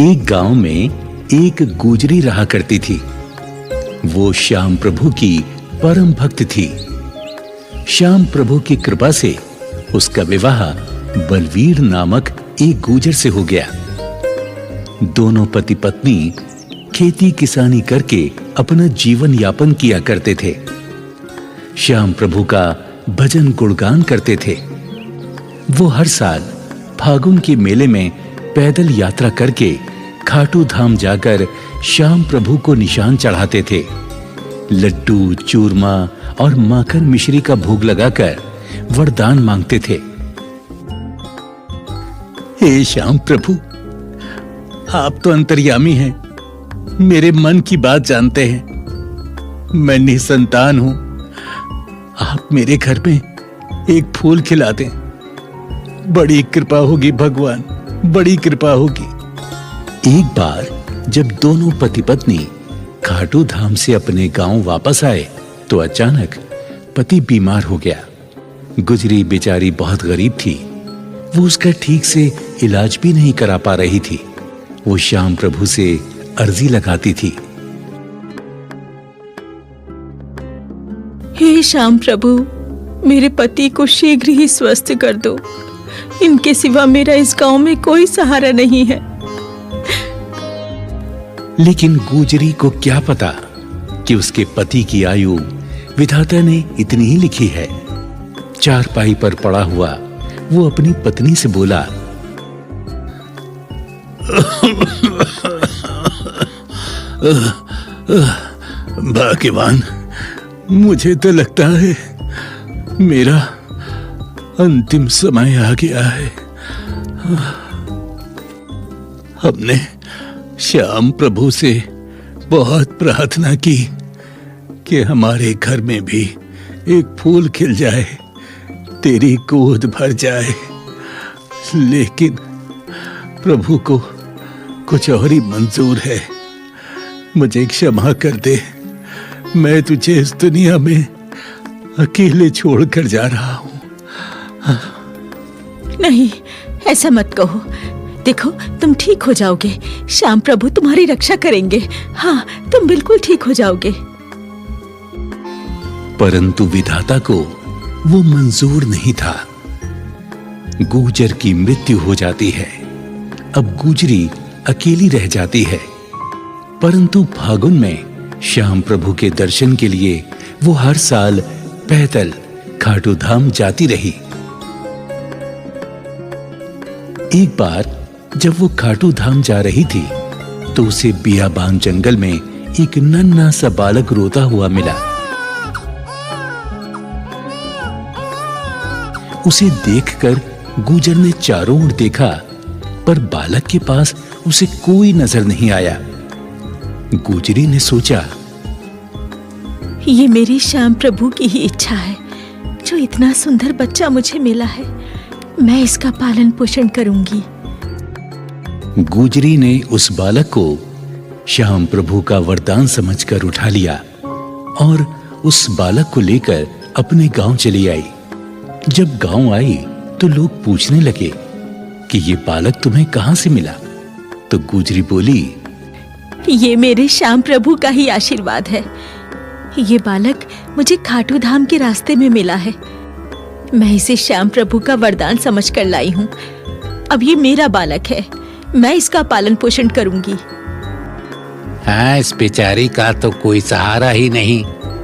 एक गांव में एक गुजरी रहा करती थी। वो श्याम प्रभु की परम भक्त थी। श्याम प्रभु की कृपा से उसका विवाह बलवीर नामक एक गुजर से हो गया। दोनों पति पत्नी खेती किसानी करके अपना जीवन यापन किया करते थे। श्याम प्रभु का भजन गुणगान करते थे। वो हर साल फागुन के मेले में पैदल यात्रा करके खाटू धाम जाकर श्याम प्रभु को निशान चढ़ाते थे। लड्डू, चूरमा और माखन मिश्री का भोग लगाकर वरदान मांगते थे। हे श्याम प्रभु, आप तो अंतर्यामी हैं, मेरे मन की बात जानते हैं। मैं निसंतान हूं, आप मेरे घर में एक फूल खिला दें। बड़ी कृपा होगी भगवान, बड़ी कृपा होगी। एक बार जब दोनों पति पत्नी खाटू धाम से अपने गांव वापस आए तो अचानक पति बीमार हो गया। गुजरी बेचारी बहुत गरीब थी। वो उसका ठीक से इलाज भी नहीं करा पा रही थी। वो श्याम प्रभु से अर्जी लगाती थी। हे श्याम प्रभु, मेरे पति को शीघ्र ही स्वस्थ कर दो। इनके सिवा मेरा इस गांव में कोई सहारा नहीं है। लेकिन गुजरी को क्या पता कि उसके पति की आयु विधाता ने इतनी ही लिखी है। चारपाई पर पड़ा हुआ वो अपनी पत्नी से बोला, भाग्यवान, मुझे तो लगता है मेरा अंतिम समय आ गया है। हमने श्याम प्रभु से बहुत प्रार्थना की कि हमारे घर में भी एक फूल खिल जाए, तेरी गोद भर जाए। लेकिन प्रभु को कुछ और ही मंजूर है। मुझे क्षमा कर दे, मैं तुझे इस दुनिया में अकेले छोड़कर जा रहा हूं। नहीं, ऐसा मत कहो। देखो, तुम ठीक हो जाओगे। श्याम प्रभु तुम्हारी रक्षा करेंगे। हाँ, तुम बिल्कुल ठीक हो जाओगे। परंतु विधाता को वो मंजूर नहीं था। गुजर की मृत्यु हो जाती है। अब गुजरी अकेली रह जाती है। परंतु फागुन में श्याम प्रभु के दर्शन के लिए वो हर साल पैदल खाटू धाम जाती रही। एक बार जब वो खाटू धाम जा रही थी तो उसे बियाबान जंगल में एक नन्हा सा बालक रोता हुआ मिला। उसे देखकर गुजर ने चारों ओर देखा, पर बालक के पास उसे कोई नजर नहीं आया। गुजरी ने सोचा, ये मेरी श्याम प्रभु की ही इच्छा है। जो इतना सुंदर बच्चा मुझे मिला है, मैं इसका पालन पोषण करूंगी। गुजरी ने उस बालक को श्याम प्रभु का वरदान समझकर उठा लिया और उस बालक को लेकर अपने गांव चली आई। जब गांव आई तो लोग पूछने लगे कि ये बालक तुम्हें कहां से मिला? तो गुजरी बोली, ये मेरे श्याम प्रभु का ही आशीर्वाद है। ये बालक मुझे खाटू धाम के रास्ते में मिला है। मैं इसे श्याम प्रभु का वरदान समझकर लाई हूँ। अब ये मेरा बालक है, मैं इसका पालन पोषण करूंगी। हाँ, इस बेचारी का तो कोई सहारा ही नहीं।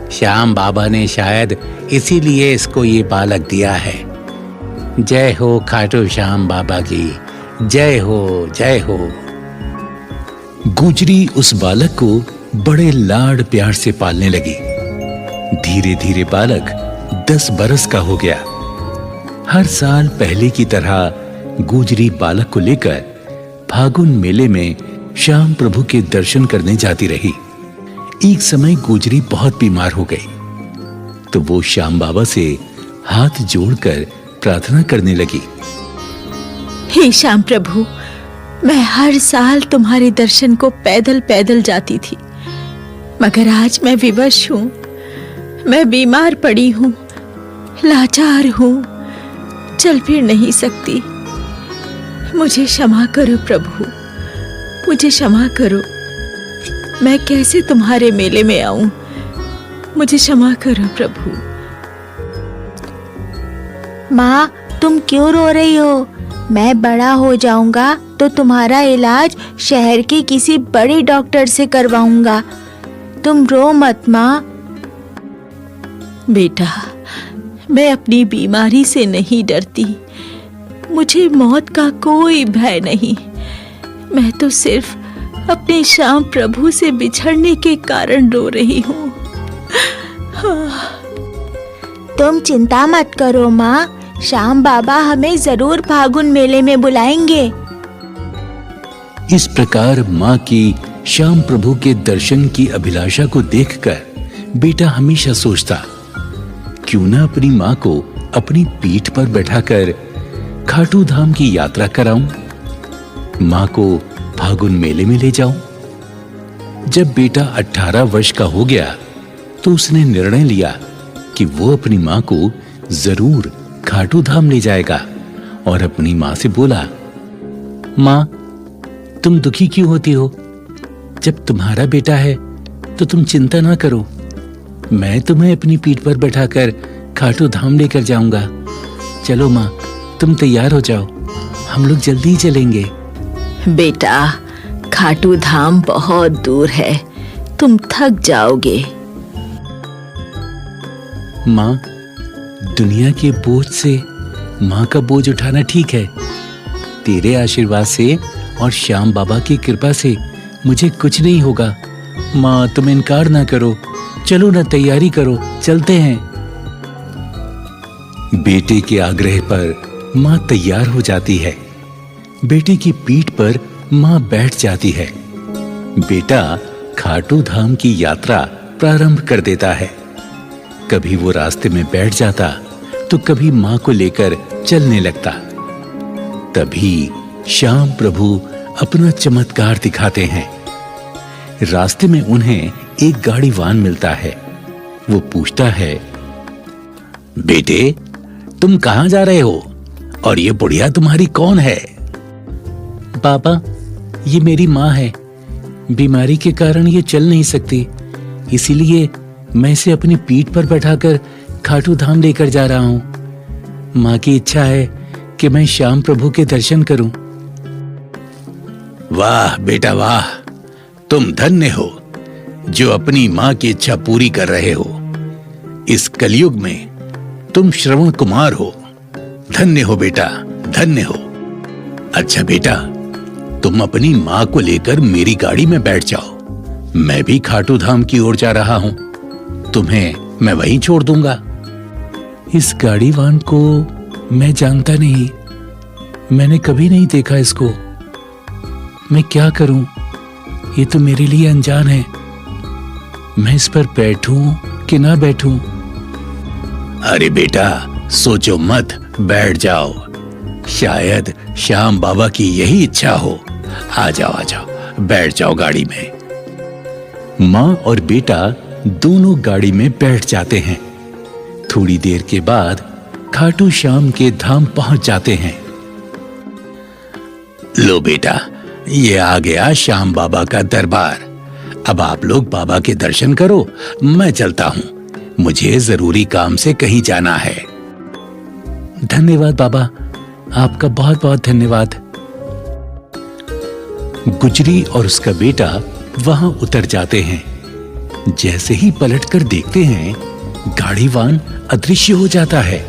श्याम बाबा ने शायद इसीलिए इसको ये बालक दिया है। जय हो खाटू श्याम बाबा की, जय हो, जय हो। गुजरी उस बालक को बड़े लाड प्यार से पालने लगी। धीरे धीरे बालक 10 बरस का हो गया। हर साल पहले की तरह गुजरी बालक को लेकर फागुन मेले में श्याम प्रभु के दर्शन करने जाती रही। एक समय गुजरी बहुत बीमार हो गई तो वो श्याम बाबा से हाथ जोड़कर प्रार्थना करने लगी। हे श्याम प्रभु, मैं हर साल तुम्हारे दर्शन को पैदल पैदल जाती थी, मगर आज मैं विवश हूँ। मैं बीमार पड़ी हूँ, लाचार हूँ, चल फिर नहीं सकती। मुझे क्षमा करो प्रभु, मुझे क्षमा करो। मैं कैसे तुम्हारे मेले में आऊं? मुझे क्षमा करो प्रभु। माँ, तुम क्यों रो रही हो? मैं बड़ा हो जाऊंगा तो तुम्हारा इलाज शहर के किसी बड़े डॉक्टर से करवाऊंगा। तुम रो मत माँ। बेटा, मैं अपनी बीमारी से नहीं डरती। मुझे मौत का कोई भय नहीं। मैं तो सिर्फ अपने श्याम प्रभु से बिछड़ने के कारण रो रही हूँ। तुम चिंता मत करो माँ, श्याम बाबा हमें जरूर फागुन मेले में बुलाएंगे। इस प्रकार माँ की श्याम प्रभु के दर्शन की अभिलाषा को देखकर बेटा हमेशा सोचता, क्यों ना अपनी माँ को अपनी पीठ पर बैठाकर खाटू धाम की यात्रा कराऊं, माँ को फागुन मेले में ले जाऊं। जब बेटा 18 वर्ष का हो गया तो उसने निर्णय लिया कि वो अपनी माँ को जरूर खाटू धाम ले जाएगा और अपनी माँ से बोला, माँ, तुम दुखी क्यों होती हो? जब तुम्हारा बेटा है तो तुम चिंता ना करो। मैं तुम्हें अपनी पीठ पर बैठाकर खाटू धाम लेकर जाऊंगा। चलो माँ, तुम तैयार हो जाओ, हम लोग जल्दी ही चलेंगे। बेटा, खाटू धाम बहुत दूर है, तुम थक जाओगे। माँ, दुनिया के बोझ से माँ का बोझ उठाना ठीक है। तेरे आशीर्वाद से और श्याम बाबा की कृपा से मुझे कुछ नहीं होगा। माँ, तुम इनकार ना करो, चलो ना, तैयारी करो, चलते हैं। बेटे के आग्रह पर माँ तैयार हो जाती है। बेटे की पीठ पर माँ बैठ जाती है। बेटा खाटू धाम की यात्रा प्रारंभ कर देता है। कभी वो रास्ते में बैठ जाता तो कभी माँ को लेकर चलने लगता। तभी श्याम प्रभु अपना चमत्कार दिखाते हैं। रास्ते में उन्हें एक गाड़ीवान मिलता है। वो पूछता है, बेटे, तुम कहां जा रहे हो और ये बुढ़िया तुम्हारी कौन है? बाबा, ये मेरी माँ है। बीमारी के कारण ये चल नहीं सकती, इसीलिए मैं इसे अपनी पीठ पर बैठाकर खाटू धाम लेकर जा रहा हूं। माँ की इच्छा है कि मैं श्याम प्रभु के दर्शन करूं। वाह बेटा वाह, तुम धन्य हो जो अपनी माँ की इच्छा पूरी कर रहे हो। इस कलयुग में तुम श्रवण कुमार हो। धन्य हो बेटा, धन्य हो। अच्छा बेटा, तुम अपनी माँ को लेकर मेरी गाड़ी में बैठ जाओ। मैं भी खाटू धाम की ओर जा रहा हूं। तुम्हें मैं वहीं छोड़ दूंगा। इस गाड़ीवान को मैं जानता नहीं, मैंने कभी नहीं देखा इसको। मैं क्या करूं? ये तो मेरे लिए अनजान है। मैं इस पर बैठूं कि ना बैठूं? अरे बेटा, सोचो मत, बैठ जाओ। शायद श्याम बाबा की यही इच्छा हो। आ जाओ, बैठ जाओ गाड़ी में। माँ और बेटा दोनों गाड़ी में बैठ जाते हैं। थोड़ी देर के बाद खाटू श्याम के धाम पहुंच जाते हैं। लो बेटा, ये आ गया श्याम बाबा का दरबार। अब आप लोग बाबा के दर्शन करो, मैं चलता हूं। मुझे जरूरी काम से कहीं जाना है। धन्यवाद बाबा, आपका बहुत बहुत धन्यवाद। गुजरी और उसका बेटा वहां उतर जाते हैं। जैसे ही पलटकर देखते हैं, गाड़ीवान अदृश्य हो जाता है।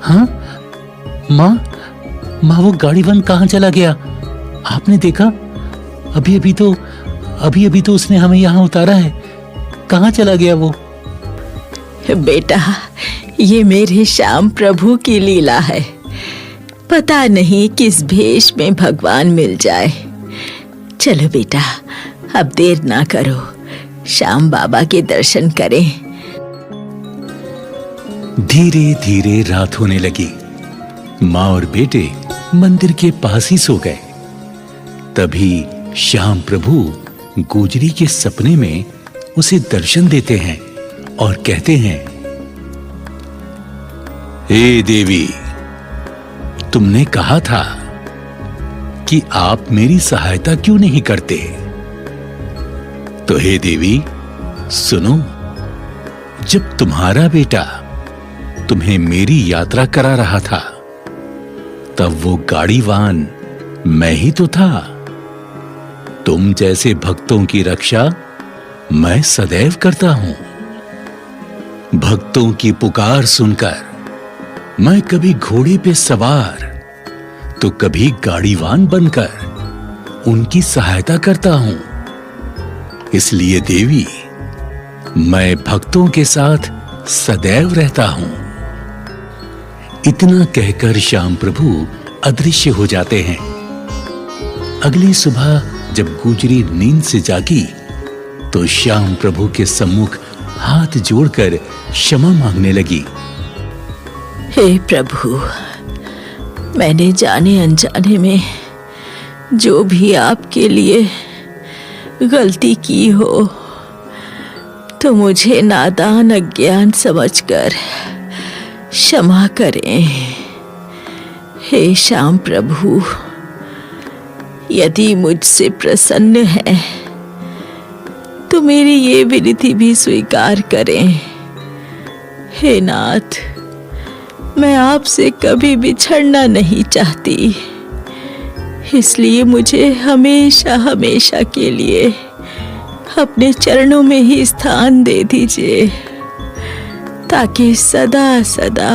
हाँ, माँ, वो गाड़ीवान कहां चला गया? आपने देखा? अभी अभी तो उसने हमें यहां उतारा है। कहां चला गया वो? बेटा, ये मेरे श्याम प्रभु की लीला है। पता नहीं किस भेष में भगवान मिल जाए। चलो बेटा, अब देर ना करो, श्याम बाबा के दर्शन करें। धीरे धीरे रात होने लगी। माँ और बेटे मंदिर के पास ही सो गए। तभी श्याम प्रभु गुजरी के सपने में उसे दर्शन देते हैं और कहते हैं, हे देवी, तुमने कहा था कि आप मेरी सहायता क्यों नहीं करते। तो हे देवी सुनो, जब तुम्हारा बेटा तुम्हें मेरी यात्रा करा रहा था, तब वो गाड़ीवान मैं ही तो था। तुम जैसे भक्तों की रक्षा मैं सदैव करता हूं। भक्तों की पुकार सुनकर मैं कभी घोड़े पे सवार तो कभी गाड़ीवान बनकर उनकी सहायता करता हूं। इसलिए देवी, मैं भक्तों के साथ सदैव रहता हूं। इतना कहकर श्याम प्रभु अदृश्य हो जाते हैं। अगली सुबह जब गुजरी नींद से जागी तो श्याम प्रभु के सम्मुख हाथ जोड़कर क्षमा मांगने लगी। हे प्रभु, मैंने जाने अनजाने में जो भी आपके लिए गलती की हो तो मुझे नादान अज्ञान समझकर क्षमा करें। हे श्याम प्रभु, यदि मुझसे प्रसन्न है तो मेरी ये विनती भी स्वीकार करें। हे नाथ, मैं आपसे कभी बिछड़ना नहीं चाहती, इसलिए मुझे हमेशा हमेशा के लिए अपने चरणों में ही स्थान दे दीजिए, ताकि सदा सदा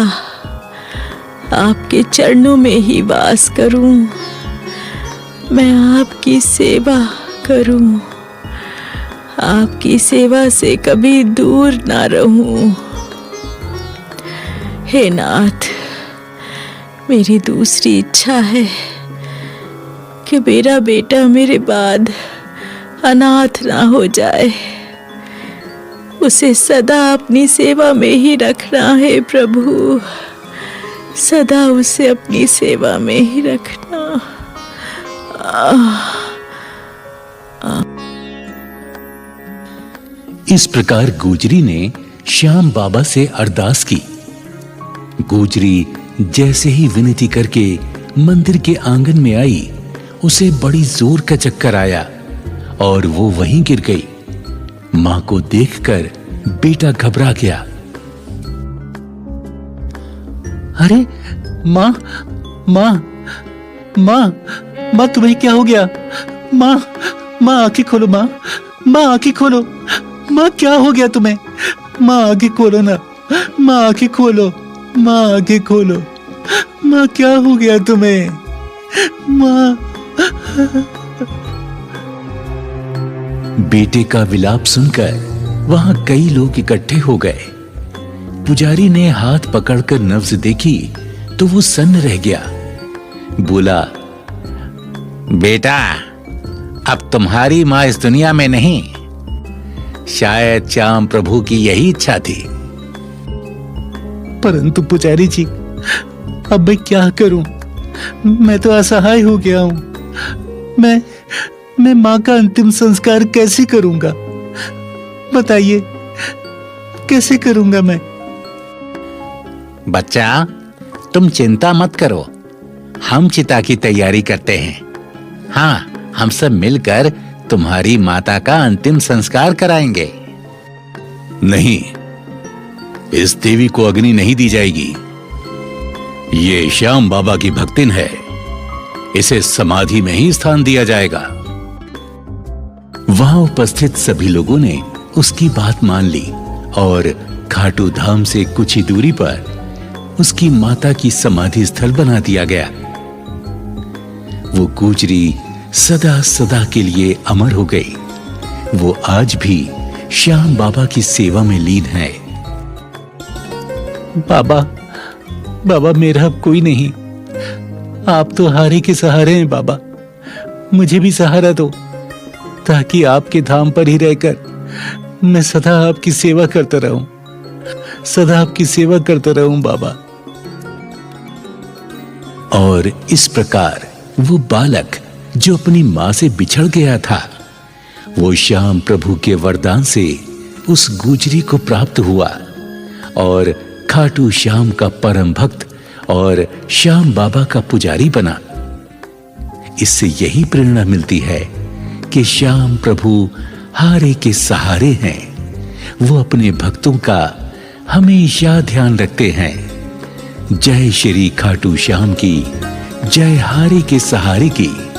आपके चरणों में ही वास करूं, मैं आपकी सेवा करूं, आपकी सेवा से कभी दूर ना रहूं। हे नाथ, मेरी दूसरी इच्छा है कि मेरा बेटा मेरे बाद अनाथ ना हो जाए। उसे सदा अपनी सेवा में ही रखना है प्रभु, सदा उसे अपनी सेवा में ही रखना। इस प्रकार गुजरी ने श्याम बाबा से अरदास की। गुजरी जैसे ही विनती करके मंदिर के आंगन में आई, उसे बड़ी जोर का चक्कर आया और वो वहीं गिर गई। मां को देखकर बेटा घबरा गया। अरे मां, मां, मां, मां, तुम्हें क्या हो गया? मां, मां आंखें खोलो, मां, मां आंखें खोलो, मां क्या हो गया तुम्हें? मां आंखें खोलो ना, मां आंखें खोलो, मां आंखें खोलो, मां क्या हो गया तुम्हें? मां। बेटे का विलाप सुनकर वहां कई लोग इकट्ठे हो गए। पुजारी ने हाथ पकड़कर नब्ज देखी तो वो सन्न रह गया। बोला, बेटा, अब तुम्हारी मां इस दुनिया में नहीं। शायद श्याम प्रभु की यही इच्छा थी। परंतु पुजारी जी, अब मैं क्या करूं? मैं तो असहाय हो गया हूं। मैं मां का अंतिम संस्कार कैसे करूंगा? बताइए, कैसे करूंगा मैं? बच्चा, तुम चिंता मत करो, हम चिता की तैयारी करते हैं। हाँ, हम सब मिलकर तुम्हारी माता का अंतिम संस्कार कराएंगे। नहीं, इस देवी को अग्नि नहीं दी जाएगी। ये श्याम बाबा की भक्तिन है, इसे समाधि में ही स्थान दिया जाएगा। वहां उपस्थित सभी लोगों ने उसकी बात मान ली और खाटू धाम से कुछ ही दूरी पर उसकी माता की समाधि स्थल बना दिया गया। वो गुजरी सदा सदा के लिए अमर हो गई। वो आज भी श्याम बाबा की सेवा में लीन है। बाबा, बाबा, मेरा अब कोई नहीं। आप तो हारे के सहारे हैं बाबा। मुझे भी सहारा दो, ताकि आपके धाम पर ही रहकर मैं सदा आपकी सेवा करता रहूं, सदा आपकी सेवा करता रहूं बाबा। और इस प्रकार वो बालक जो अपनी मां से बिछड़ गया था, वो श्याम प्रभु के वरदान से उस गुजरी को प्राप्त हुआ और खाटू श्याम का परम भक्त और श्याम बाबा का पुजारी बना। इससे यही प्रेरणा मिलती है कि श्याम प्रभु हारे के सहारे हैं। वो अपने भक्तों का हमेशा ध्यान रखते हैं। जय श्री खाटू श्याम की, जय हारे के सहारे की।